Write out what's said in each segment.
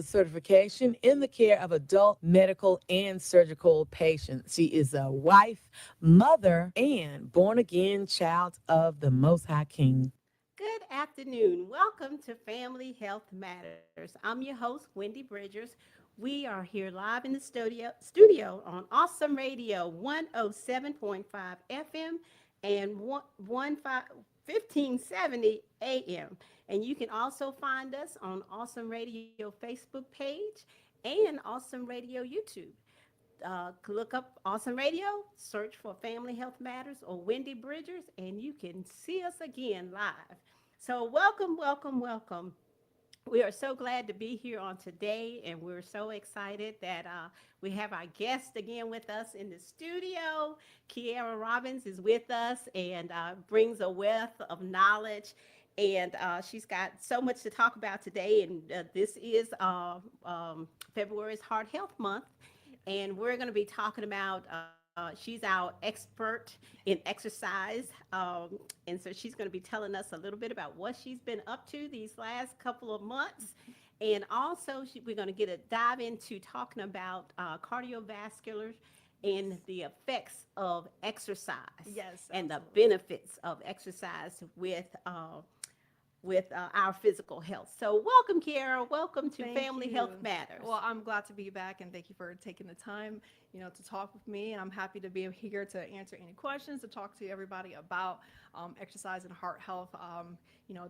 certification in the care of adult medical and surgical patients. She is a wife, mother, and born again child of the Most High King. Good afternoon. Welcome to Family Health Matters. I'm your host, Wendy Bridgers. We are here live in the studio on Awesome Radio 107.5 FM and 1570 AM. And you can also find us on Awesome Radio Facebook page and Awesome Radio YouTube. Look up Awesome Radio, search for Family Health Matters or Wendy Bridgers, and you can see us again live. So, welcome, welcome, welcome. We are so glad to be here on today, and we're so excited that we have our guest again with us in the studio. Kiara Robbins is with us and brings a wealth of knowledge. And she's got so much to talk about today. And this is February's Heart Health Month. And we're going to be talking about, she's our expert in exercise. And so she's going to be telling us a little bit about what she's been up to these last couple of months. And also, we're going to get a dive into talking about cardiovascular and the effects of exercise Yes, and the absolutely. benefits of exercise with our physical health. So, welcome, Kiara. Welcome to Thank Family Health you. Matters. Well, I'm glad to be back and thank you for taking the time, to talk with me. And I'm happy to be here to answer any questions, to talk to everybody about exercise and heart health.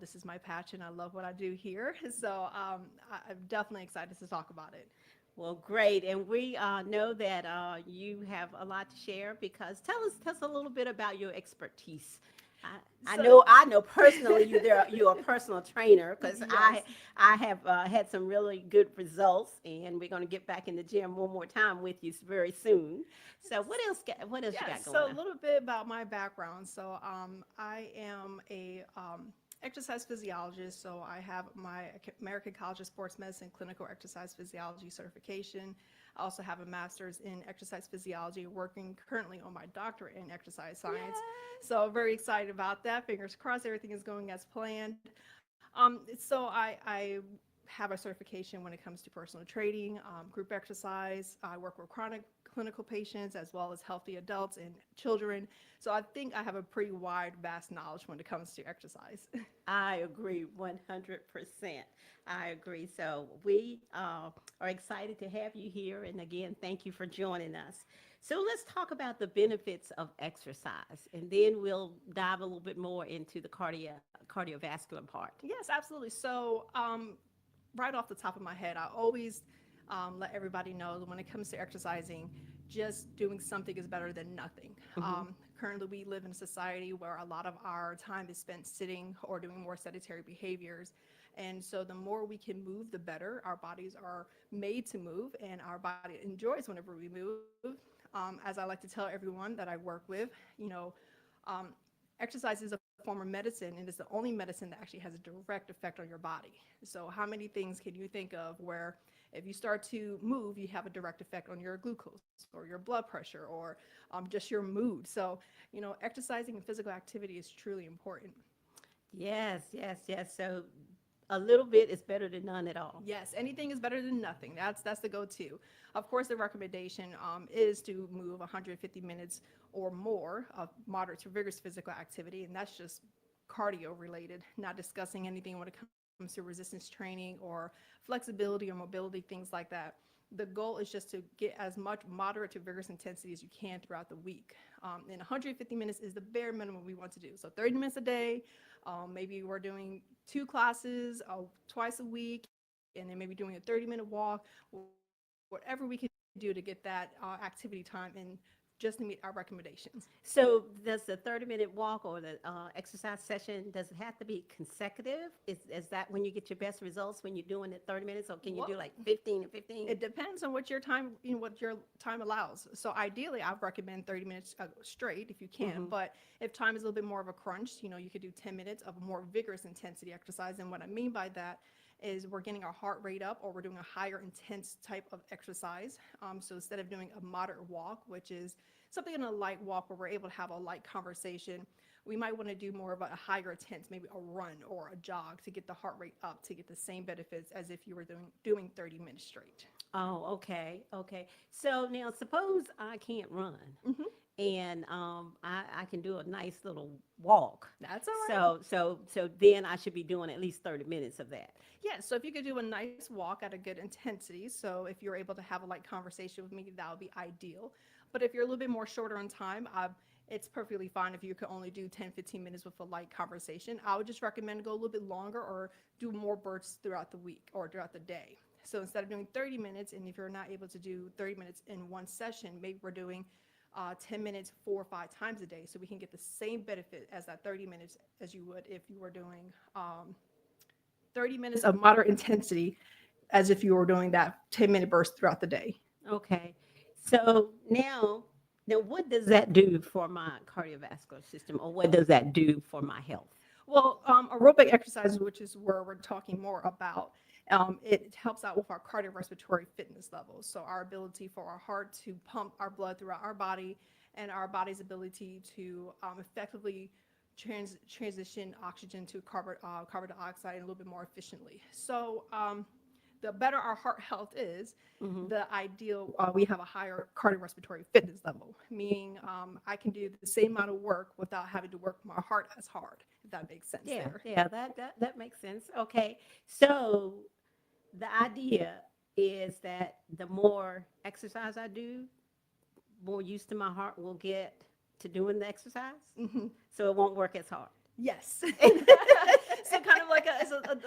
This is my passion. I love what I do here. So I'm definitely excited to talk about it. Well, great, and we know that you have a lot to share because tell us a little bit about your expertise. I So, know personally you're a personal trainer because I yes. I have had some really good results, and we're going to get back in the gym one more time with you very soon. So what else you Yes, got so going a on? little bit about my background. So, I am a exercise physiologist. So, I have my American College of Sports Medicine clinical exercise physiology certification. I also have a master's in exercise physiology, working currently on my doctorate in exercise science. Yay! So, very excited about that. Fingers crossed, everything is going as planned. So, I have a certification when it comes to personal training, group exercise. I work with chronic clinical patients as well as healthy adults and children. So I think I have a pretty wide, vast knowledge when it comes to exercise. I agree 100%. I agree. So we are excited to have you here. And again, thank you for joining us. So let's talk about the benefits of exercise, and then we'll dive a little bit more into the cardiovascular part. Yes, absolutely. So, right off the top of my head, I always let everybody know that when it comes to exercising, just doing something is better than nothing. Hmm. Currently, we live in a society where a lot of our time is spent sitting or doing more sedentary behaviors. And so, the more we can move, the better. Our bodies are made to move, and our body enjoys whenever we move. As I like to tell everyone that I work with, um, exercise is a form of medicine, and it's the only medicine that actually has a direct effect on your body. So, how many things can you think of where if you start to move, you have a direct effect on your glucose or your blood pressure or just your mood? So, exercising and physical activity is truly important. Yes, yes, yes. So a little bit is better than none at all. Yes, anything is better than nothing. That's the go-to. Of course, the recommendation is to move 150 minutes or more of moderate to vigorous physical activity, and that's just cardio related. Not discussing anything when it comes to resistance training or flexibility or mobility, things like that. The goal is just to get as much moderate to vigorous intensity as you can throughout the week. And 150 minutes is the bare minimum we want to do. So 30 minutes a day. Maybe we're doing two classes twice a week, and then maybe doing a 30-minute walk, whatever we can do to get that activity time in just to meet our recommendations. So does the 30-minute walk or the exercise session, does it have to be consecutive? Is that when you get your best results when you're doing it 30 minutes, or can you Well, do like 15 and 15? it depends on what your time allows. So ideally, I recommend 30 minutes straight if you can. Hmm. But if time is a little bit more of a crunch, you could do 10 minutes of a more vigorous intensity exercise. And what I mean by that is we're getting our heart rate up, or we're doing a higher intense type of exercise. So instead of doing a moderate walk, which is something in a light walk where we're able to have a light conversation, we might want to do more of a higher intense, maybe a run or a jog to get the heart rate up to get the same benefits as if you were doing 30 minutes straight. Oh, okay, okay. So now suppose I can't run Hmm. and I can do a nice little walk. That's all right. So then I should be doing at least 30 minutes of that. Yeah, so if you could do a nice walk at a good intensity, so if you're able to have a light conversation with me, that would be ideal. But if you're a little bit more shorter on time, it's perfectly fine if you could only do 10, 15 minutes with a light conversation. I would just recommend go a little bit longer or do more bursts throughout the week or throughout the day. So instead of doing 30 minutes, and if you're not able to do 30 minutes in one session, maybe we're doing 10 minutes 4 or 5 times a day so we can get the same benefit as that 30 minutes as you would if you were doing 30 minutes of moderate intensity as if you were doing that 10-minute burst throughout the day. Okay. So now what does that do for my cardiovascular system, or what does that do for my health? Well, aerobic exercises, which is where we're talking more about, it helps out with our cardiorespiratory fitness levels. So our ability for our heart to pump our blood throughout our body and our body's ability to effectively transition oxygen to carbon dioxide a little bit more efficiently. So the better our heart health is, Hmm. the ideal, we have a higher cardiorespiratory fitness level, meaning I can do the same amount of work without having to work my heart as hard, if that makes sense Yeah, there. yeah, that makes sense. Okay. So the idea is that the more exercise I do, more used to my heart will get to doing the exercise. Hmm. So it won't work as hard. Yes. So kind of like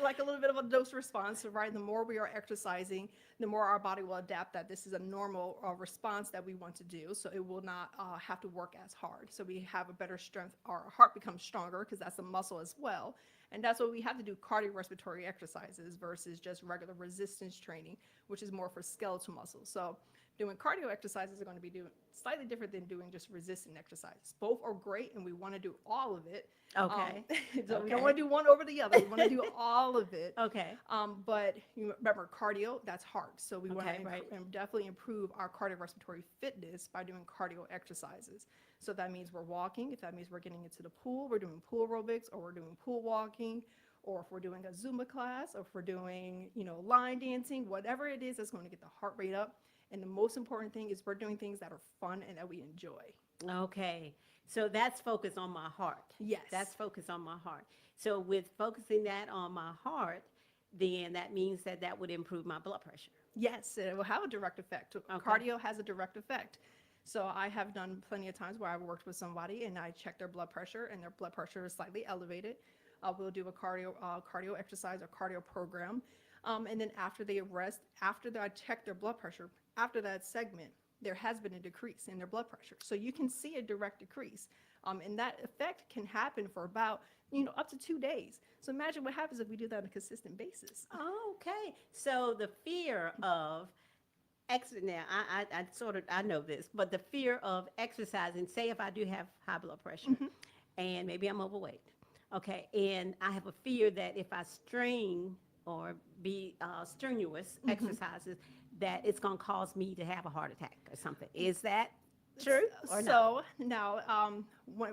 like a little bit of a dose response, right? The more we are exercising, the more our body will adapt that this is a normal response that we want to do. So it will not have to work as hard. So we have a better strength. Our heart becomes stronger because that's a muscle as well. And that's what we have to do cardiorespiratory exercises versus just regular resistance training, which is more for skeletal muscles. So doing cardio exercises are going to be doing slightly different than doing just resistant exercises. Both are great and we want to do all of it. Um, Okay. so we don't Okay. want to do one over the other. We want to do all of it. Okay. But you remember, cardio, that's hard. So we want Okay, to right. definitely improve our cardiorespiratory fitness by doing cardio exercises. So that means we're walking. If that means we're getting into the pool, we're doing pool aerobics, or we're doing pool walking, or if we're doing a Zumba class, or if we're doing, line dancing, whatever it is that's going to get the heart rate up. And the most important thing is we're doing things that are fun and that we enjoy. Okay. So that's focused on my heart. That's Yes. focused on my heart. So with focusing that on my heart, then that means that that would improve my blood pressure. Yes, it will have a direct effect. Okay. Cardio has a direct effect. So I have done plenty of times where I've worked with somebody and I check their blood pressure and their blood pressure is slightly elevated. We'll do a cardio exercise or cardio program, and then after they rest, I check their blood pressure, after that segment, there has been a decrease in their blood pressure. So you can see a direct decrease, and that effect can happen for about up to 2 days. So imagine what happens if we do that on a consistent basis. Okay. So the fear of now I sort of I know this, but the fear of exercising, say if I do have high blood pressure Hmm. and maybe I'm overweight, okay, and I have a fear that if I strain or be strenuous Hmm. exercises, that it's going to cause me to have a heart attack or something. Is that true or no? So now,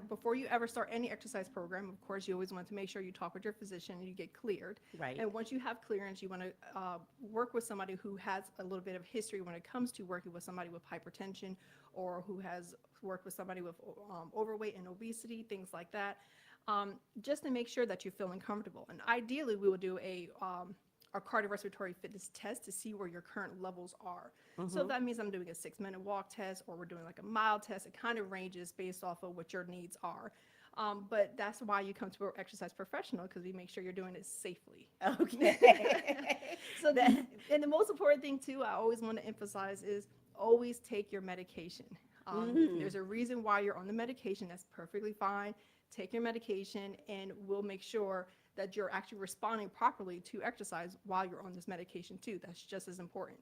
before you ever start any exercise program, of course, you always want to make sure you talk with your physician and you get cleared. Right. And once you have clearance, you want to work with somebody who has a little bit of history when it comes to working with somebody with hypertension or who has worked with somebody with overweight and obesity, things like that, just to make sure that you're feeling comfortable. And ideally, we will do a cardiorespiratory fitness test to see where your current levels are. So if Mm-hmm. that means I'm doing a 6-minute walk test or we're doing like a mile test, it kind of ranges based off of what your needs are. But that's why you come to an exercise professional, because we make sure you're doing it safely. Okay. So, That- and the most important thing too, I always want to emphasize is always take your medication. Mhm. There's a reason why you're on the medication. That's perfectly fine. Take your medication, and we'll make sure that you're actually responding properly to exercise while you're on this medication too. That's just as important.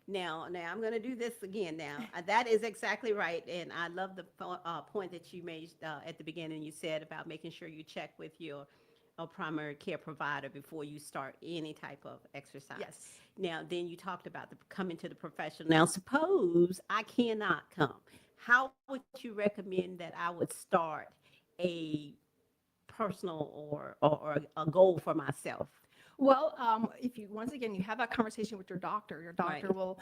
now I'm going to do this again. Now that is exactly right, and I love the point that you made at the beginning. You said about making sure you check with your primary care provider before you start any type of exercise. Yes. Now, then you talked about the coming to the professional. Now, suppose I cannot come. How would you recommend that I would start a personal or a goal for myself. Well, if you once again you have that conversation with your Right. doctor will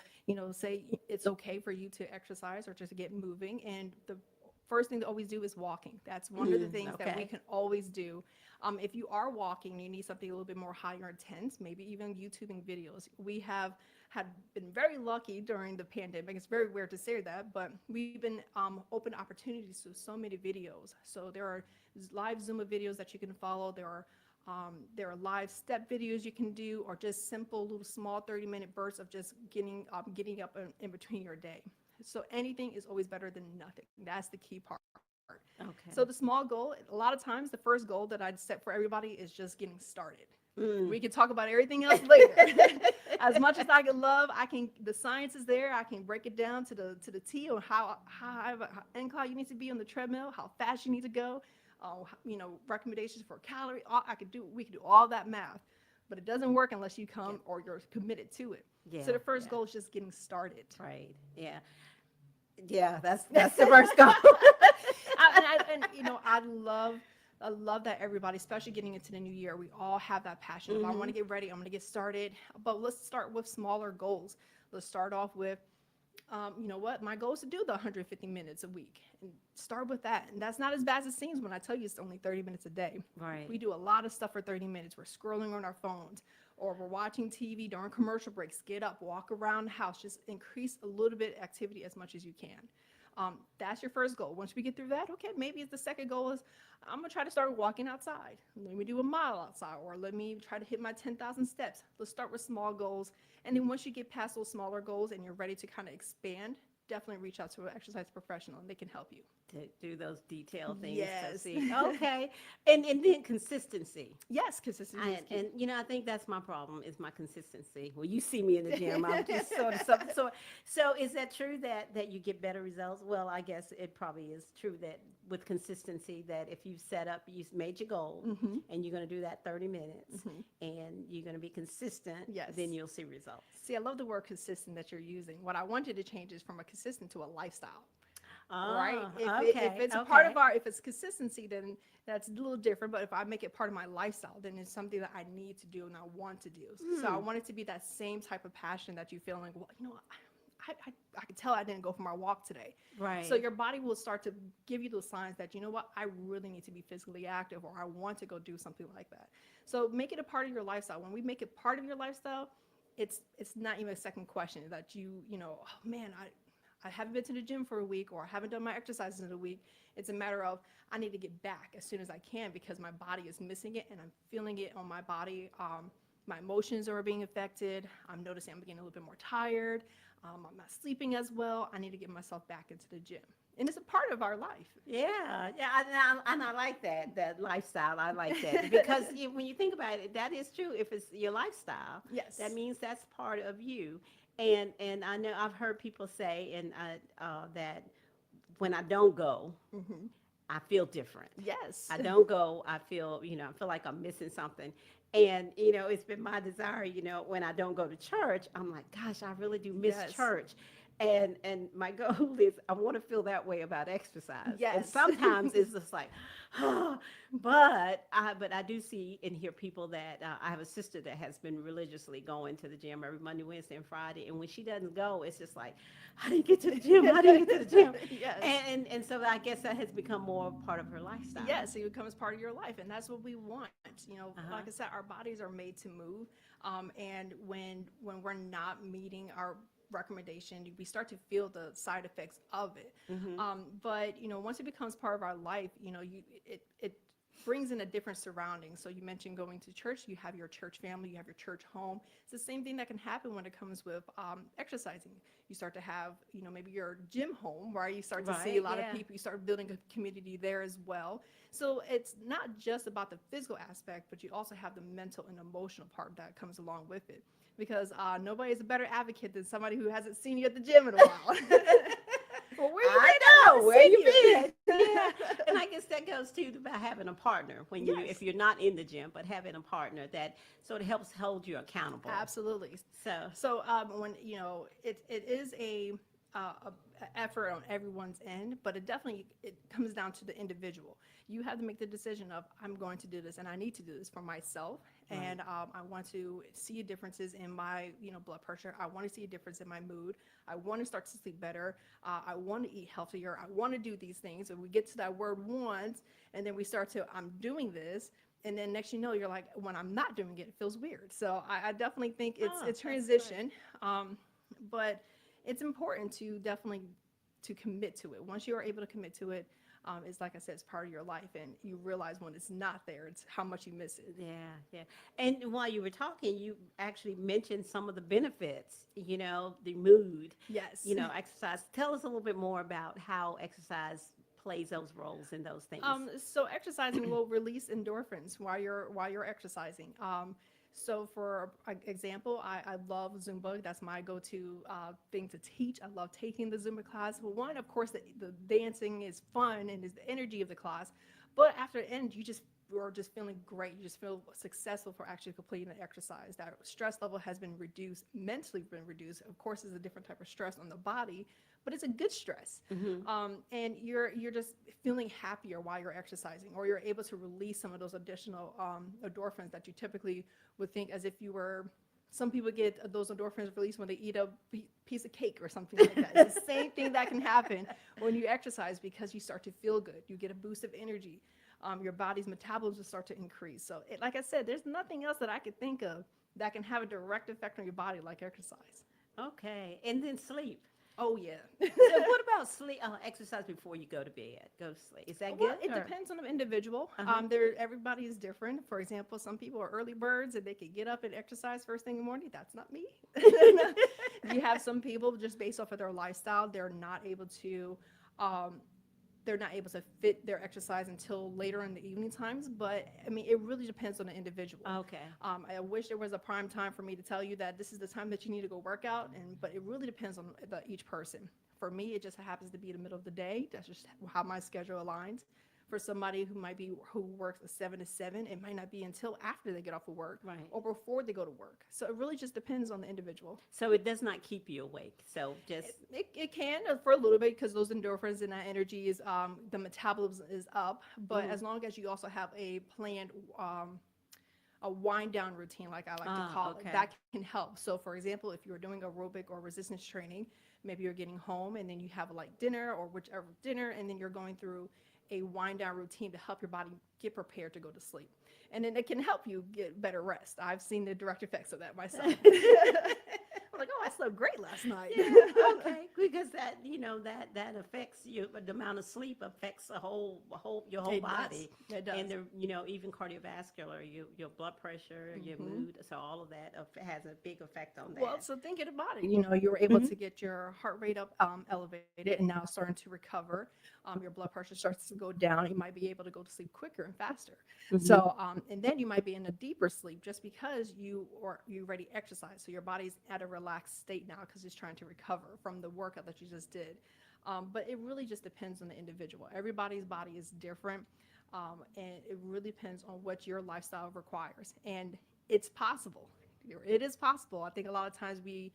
say it's okay for you to exercise or just to get moving. And the first thing to always do is walking. That's one of the things that we Okay. can always do. If you are walking, you need something a little bit more higher intense, maybe even YouTubing videos. We have had been very lucky during the pandemic. It's very weird to say that, but we've been open opportunities to so many videos. So there are live Zumba videos that you can follow. There are live step videos you can do, or just simple little small 30-minute bursts of just getting up in between your day. So anything is always better than nothing. That's the key part. So the Okay. small goal, a lot of times, the first goal that I'd set for everybody is just getting started. We Mm. can talk about everything else later. As much as I can love, I can. The science is there. I can break it down to the T on how incline you need to be on the treadmill, how fast you need to go, recommendations for calorie. We could do all that math, but it doesn't work unless you Yeah. come or you're committed to it. So Yeah. the first Yeah. goal is just getting started. Right. Yeah. Yeah. That's the first goal. I love that everybody, especially getting into the new year, we all have that passion of I want to get ready, I'm going to get started. But let's start with smaller goals. Let's start off with, you know what, my goal is to do the 150 minutes a week, and start with that. And that's not as bad as it seems when I tell you it's only 30 minutes a day. Right. We do a lot of stuff for 30 minutes. We're scrolling on our phones, or we're watching TV during commercial breaks. Get up, walk around the house, just increase a little bit of activity as much as you can. That's your first goal. Once we get through that, okay, maybe the second goal is I'm gonna try to start walking outside. Let me do a mile outside, or let me try to hit my 10,000 steps. Let's start with small goals, and then once you get past those smaller goals and you're ready to kind of expand, definitely reach out to an exercise professional, and they can help you. To do those detailed things to Yes. see. Okay. And then consistency. Yes, consistency is key. And I think that's my problem is my consistency. Well, you see me in the gym, I'm just sort of something. So is that true that you get better results? Well, I guess it probably is true that with consistency, that if you set up, you made your goal, and you're going to do that 30 minutes, and you're going to be consistent, Yes. then you'll see results. See, I love the word consistent that you're using. What I wanted to change is from a consistent to a lifestyle. Right? Oh, If okay, it's a part okay. of our, if it's consistency, then that's a little different. But if I make it part of my lifestyle, then it's something that I need to do and I want to do. So I want it to be that same type of passion that you feel like, well, I could tell I didn't go for my walk today. Right. So your body will start to give you those signs that, you know what, I really need to be physically active, or I want to go do something like that. So make it a part of your lifestyle. When we make it part of your lifestyle, it's not even a second question that oh man, I haven't been to the gym for a week, or I haven't done my exercises in a week. It's a matter of I need to get back as soon as I can because my body is missing it and I'm feeling it on my body. My emotions are being affected. I'm noticing I'm getting a little bit more tired. I'm not sleeping as well. I need to get myself back into the gym. And it's a part of our life. Yeah, yeah, and I like that lifestyle. I like that because when you think about it, that is true. If it's your lifestyle, Yes. that means that's part of you. And I know I've heard people say that when I don't go, I feel different. Yes. I don't go, I feel like I'm missing something. And, it's been my desire, when I don't go to church, I'm like, gosh, I really do miss Yes. church. And my goal is I want to feel that way about exercise. And Yes. sometimes it's just like, but I do see and hear people that I have a sister that has been religiously going to the gym every Monday, Wednesday, and Friday. And when she doesn't go, it's just like, how do you get to the gym? How do you get to the gym? Yes. And so I guess that has become more part of her lifestyle. Yes, it becomes part of your life, and that's what we want. Uh-huh. Like I said, our bodies are made to move, and when we're not meeting our recommendation, we start to feel the side effects of it. But once it becomes part of our life, it brings in a different surrounding. So you mentioned going to church. You have your church family. You have your church home. It's the same thing that can happen when it comes with exercising. You start to have, maybe your gym home, right? You start to see a Right, lot of yeah. people. You start building a community there as well. So it's not just about the physical aspect, but you also have the mental and emotional part that comes along with it. Because nobody is a better advocate than somebody who hasn't seen you at the gym in a while. Well, where you I been? I know haven't where seen you been. Yeah, and I guess that goes too about having a partner when Yes. if you're not in the gym, but having a partner that sort of helps hold you accountable. Absolutely. So So when it is effort on everyone's end, but it comes down to the individual. You have to make the decision of I'm going to do this, and I need to do this for myself, Right. and I want to see differences in my blood pressure. I want to see a difference in my mood. I want to start to sleep better. I want to eat healthier. I want to do these things. And we get to that word "want," and then we start to I'm doing this, and then next you know you're like when I'm not doing it, it feels weird. So I definitely think it's Oh, a that's good. transition, but it's important to definitely to commit to it. Once you are able to commit to it, it's like I said, it's part of your life, and you realize when it's not there, it's how much you miss it. Yeah, yeah. And while you were talking, you actually mentioned some of the benefits, the mood, Yes. exercise. Tell us a little bit more about how exercise plays those roles in those things. So exercising will release endorphins while you're exercising. So for example, I love Zumba. That's my go-to thing to teach. I love taking the Zumba class. Well, one, of course, the dancing is fun and is the energy of the class. But after the end, you're just feeling great. You just feel successful for actually completing the exercise. That stress level has been reduced, mentally been reduced. Of course, it's a different type of stress on the body, but it's a good stress. Hmm. And you're just feeling happier while you're exercising, or you're able to release some of those additional endorphins that you typically would think as if you were. Some people get those endorphins released when they eat a piece of cake or something like that. It's the same thing that can happen when you exercise because you start to feel good. You get a boost of energy. Your body's metabolism start to increase. So, like I said, there's nothing else that I could think of that can have a direct effect on your body like exercise. Okay. And then sleep. Oh yeah. So what about sleep? Exercise before you go to bed. Go to sleep. Is that Well, good? it Or? depends on the individual. Uh-huh. Everybody is different. For example, some people are early birds and they can get up and exercise first thing in the morning. That's not me. You have some people just based off of their lifestyle, um, they're not able to fit their exercise until later in the evening times. But I mean, it really depends on the individual. Okay. I wish there was a prime time for me to tell you that this is the time that you need to go work out, but it really depends on each person. For me, it just happens to be the middle of the day. That's just how my schedule aligns. For somebody who works a 7 to 7, it might not be until after they get off of work Right. or before they go to work. So it really just depends on the individual. So it does not keep you awake. So just It can for a little bit because those endorphins and that energy is the metabolism is up. But mhm. as long as you also have a planned a wind down routine, like I like to call it, Okay. that can help. So, for example, if you're doing aerobic or resistance training, maybe you're getting home and then you have a light dinner or whichever dinner, and then you're going through a wind down routine to help your body get prepared to go to sleep. And then it can help you get better rest. I've seen the direct effects of that myself. I'm like, oh, I slept great last night. Yeah, okay, because that affects you. The amount of sleep affects your whole It does. body, It does. and even cardiovascular, your blood pressure, your Hmm. mood. So all of that has a big effect on Well, that. so thinking about it, you were able to get your heart rate up elevated and now starting to recover. Your blood pressure starts to go down. You might be able to go to sleep quicker and faster. Hmm. So, and then you might be in a deeper sleep just because you already exercise. So your body's at a relaxed state now because it's trying to recover from the workout that you just did. But it really just depends on the individual. Everybody's body is different, and it really depends on what your lifestyle requires. And it's possible. It is possible. I think a lot of times we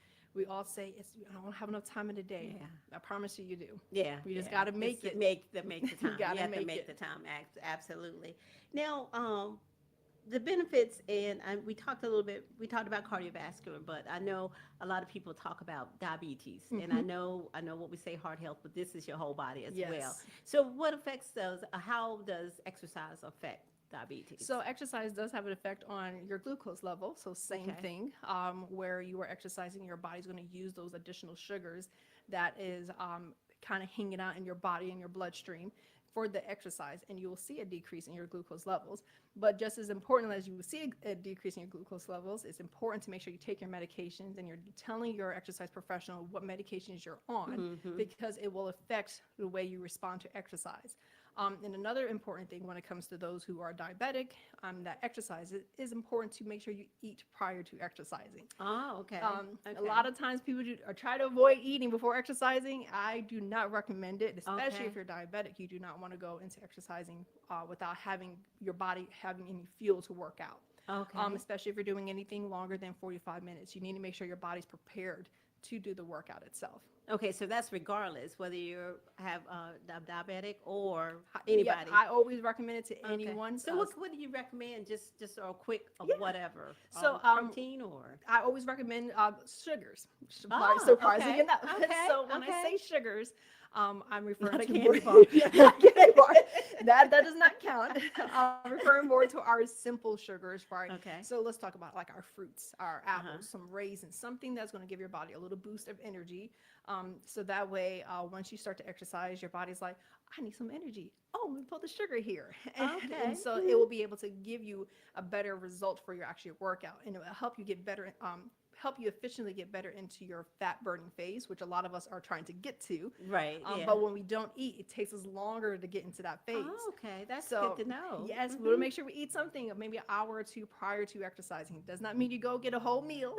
all say I don't have enough time in the day. Yeah. I promise you, you do. Yeah, You just yeah. got to make Just it. make the You time. got You to have to make make the it. time. Absolutely. Now, the benefits, and we talked a little bit. We talked about cardiovascular, but I know a lot of people talk about diabetes, and Hmm. I know what we say heart health, but this is your whole body as well. Yes. So, what affects those? How does exercise affect diabetes? So exercise does have an effect on your glucose level. So same Okay. thing, where you are exercising, your body's going to use those additional sugars that is kind of hanging out in your body and your bloodstream for the exercise, and you will see a decrease in your glucose levels. But just as important as you will see a decrease in your glucose levels, it's important to make sure you take your medications and you're telling your exercise professional what medications you're on Mm-hmm. because it will affect the way you respond to exercise. And another important thing when it comes to those who are diabetic that exercise, it is important to make sure you eat prior to exercising. Oh, okay. A Okay. lot of times people try to avoid eating before exercising. I do not recommend it, especially Okay. if you're diabetic. You do not want to go into exercising without having your body having any fuel to work out. Okay. Especially if you're doing anything longer than 45 minutes, you need to make sure your body's prepared to do the workout itself. Okay, so that's regardless whether you have diabetic or Yeah, anybody. I always recommend it to Okay. anyone. So what do you recommend? Just a quick of Yeah. whatever, So protein or. I always recommend sugars. Oh, Surprising okay, enough. okay, So when I okay. say sugars, I'm referring Not a to more candy bar. not candy bar. That does not count. I'm referring more to our simple sugars, right? Okay. So let's talk about like our fruits, our Uh-huh. apples, some raisins, something that's going to give your body a little boost of energy. So that way, once you start to exercise, your body's like, I need some energy. Oh, let me put the sugar here. And Okay. so it will be able to give you a better result for your actual workout. And it will help you get better, help you efficiently get better into your fat burning phase, which a lot of us are trying to get to. Right. Yeah. But when we don't eat, it takes us longer to get into that phase. Oh, okay. That's good So, to know. yes, we'll make sure we eat something maybe an hour or two prior to exercising. Does not mean you go get a whole meal.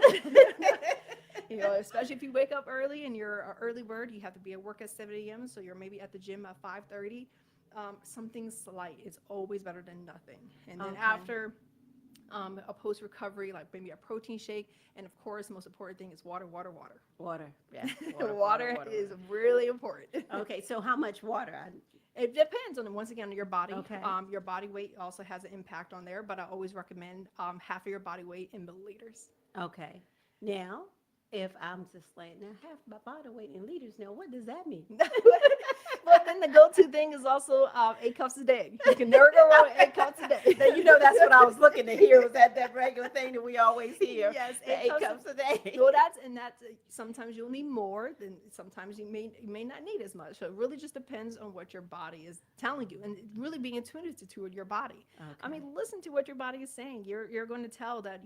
Especially if you wake up early and you're an early bird, you have to be at work at 7 a.m. So you're maybe at the gym at 5:30. Something slight is always better than nothing. And then Okay. after a post recovery, like maybe a protein shake, and of course, the most important thing is water, water, water. Water. Yeah. Water. Water is really important. Okay. So how much water? It depends on once again on your body. Okay. Your body weight also has an impact on there, but I always recommend half of your body weight in milliliters. Okay. Now, if I'm just like now half my body weight in liters, now what does that mean? Well, then the go-to thing is also 8 cups a day. You can never go wrong with 8 cups a day. Then that's what I was looking to hear was that regular thing that we always hear. Yes, The eight cups a day. Well, that's sometimes you'll need more, then sometimes you may not need as much. So it really just depends on what your body is telling you, and really being attuned to your body. I Okay. mean, listen to what your body is saying. You're going to tell that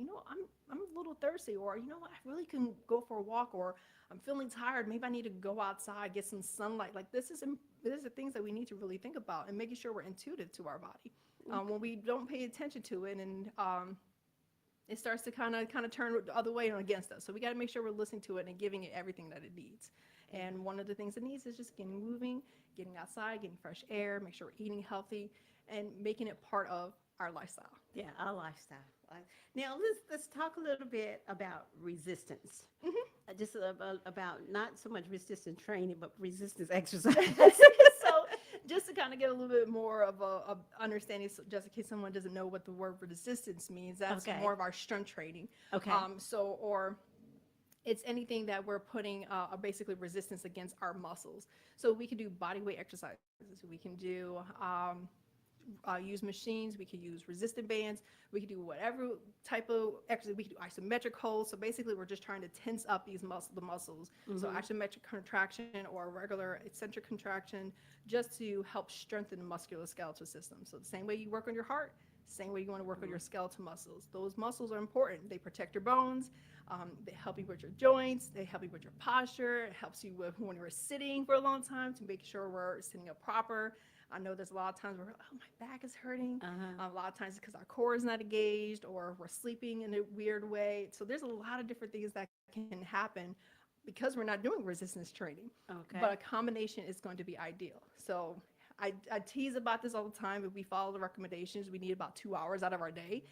I'm a little thirsty, or what, I really can go for a walk, or I'm feeling tired. Maybe I need to go outside, get some sunlight. Like these are things that we need to really think about, and making sure we're intuitive to our body. When we don't pay attention to it, and it starts to kind of turn the other way and against us. So we got to make sure we're listening to it and giving it everything that it needs. And one of the things it needs is just getting moving, getting outside, getting fresh air, make sure we're eating healthy, and making it part of our lifestyle. Yeah, our lifestyle. Now let's talk a little bit about resistance. Just about not so much resistance training, but resistance exercise. So just to kind of get a little bit more of a understanding, so just in case someone doesn't know what the word resistance means, that's Okay. more of our strength training. Okay. Or it's anything that we're putting basically resistance against our muscles. So we can do body weight exercises. We can do use machines. We can use resistant bands. We can do whatever type of exercise. We can do isometric holds. So basically, we're just trying to tense up the muscles. So isometric contraction or regular eccentric contraction, just to help strengthen the musculoskeletal system. So the same way you work on your heart, same way you want to work on your skeletal muscles. Those muscles are important. They protect your bones. They help you with your joints. They help you with your posture. It helps you with when you're sitting for a long time to make sure we're sitting up proper. I know there's a lot of times where, oh, my back is hurting. A lot of times it's because our core is not engaged, or we're sleeping in a weird way. So there's a lot of different things that can happen because we're not doing resistance training. Okay. But a combination is going to be ideal. So I tease about this all the time. If we follow the recommendations, we need about 2 hours out of our day.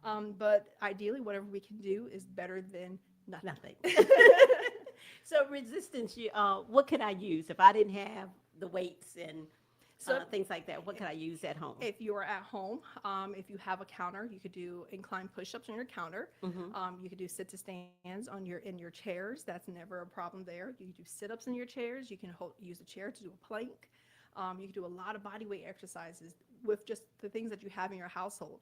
But ideally, whatever we can do is better than nothing. Nothing. So resistance, what could I use if I didn't have the weights and things like that? What could I use at home? If you are at home, if you have a counter, you could do incline push-ups on your counter. You could do sit-to-stands in your chairs. That's never a problem there. You can do sit-ups in your chairs. You can use a chair to do a plank. You can do a lot of body weight exercises with just the things that you have in your household.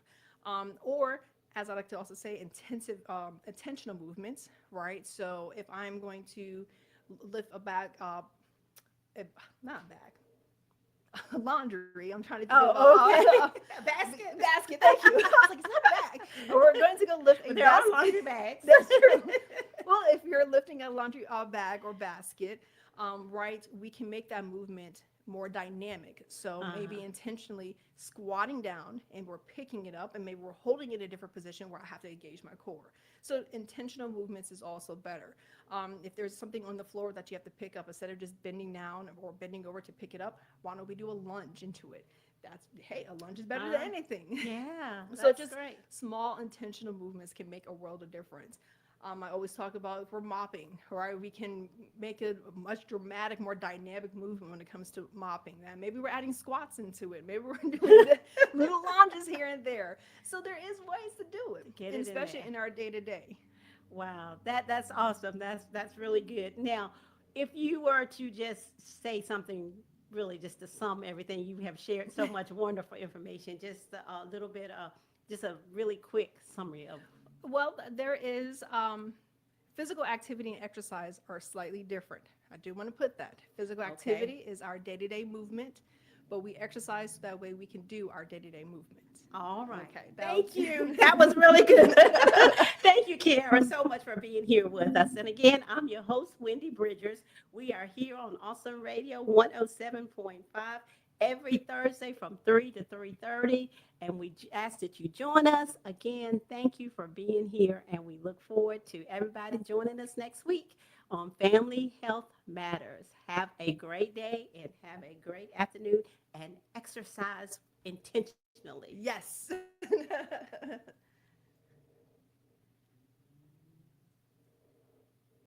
Or, as I like to also say, intentional movements, right? So if I'm going to lift a bag, not a bag, laundry. I'm trying to think okay. A basket. Basket. Thank you. I was like, it's not a bag. We're going to go lift a There are basket. laundry bags. That's true. Well, if you're lifting a laundry bag or basket, right, we can make that movement more dynamic. So maybe intentionally squatting down and we're picking it up, and maybe we're holding it in a different position where I have to engage my core. So intentional movements is also better. If there's something on the floor that you have to pick up, instead of just bending down or bending over to pick it up, why don't we do a lunge into it? A lunge is better than anything. Yeah. So That's just great. small intentional movements can make a world of difference. I always talk about if we're mopping, right? We can make it a much dramatic, more dynamic movement when it comes to mopping. That maybe we're adding squats into it. Maybe we're doing little lunges here and there. So there is ways to do it, To get and it in especially there. in our day to day. Wow, that's awesome. That's really good. Now, if you were to just say something really just to sum everything you have shared, so much wonderful information, just a little bit of just a really quick summary of. Well, there is physical activity and exercise are slightly different. I do want to put that. Physical Okay. activity is our day to day movement, but we exercise so that way we can do our day to day movements. All right. Okay, that Thank you. was. That was really good. Thank you, Kiara, so much for being here with us. And again, I'm your host, Wendy Bridgers. We are here on Awesome Radio 107.5 every Thursday from 3 to 3:30. And we ask that you join us. Again, thank you for being here. And we look forward to everybody joining us next week on Family Health Matters. Have a great day and have a great afternoon and exercise intentionally. Yes.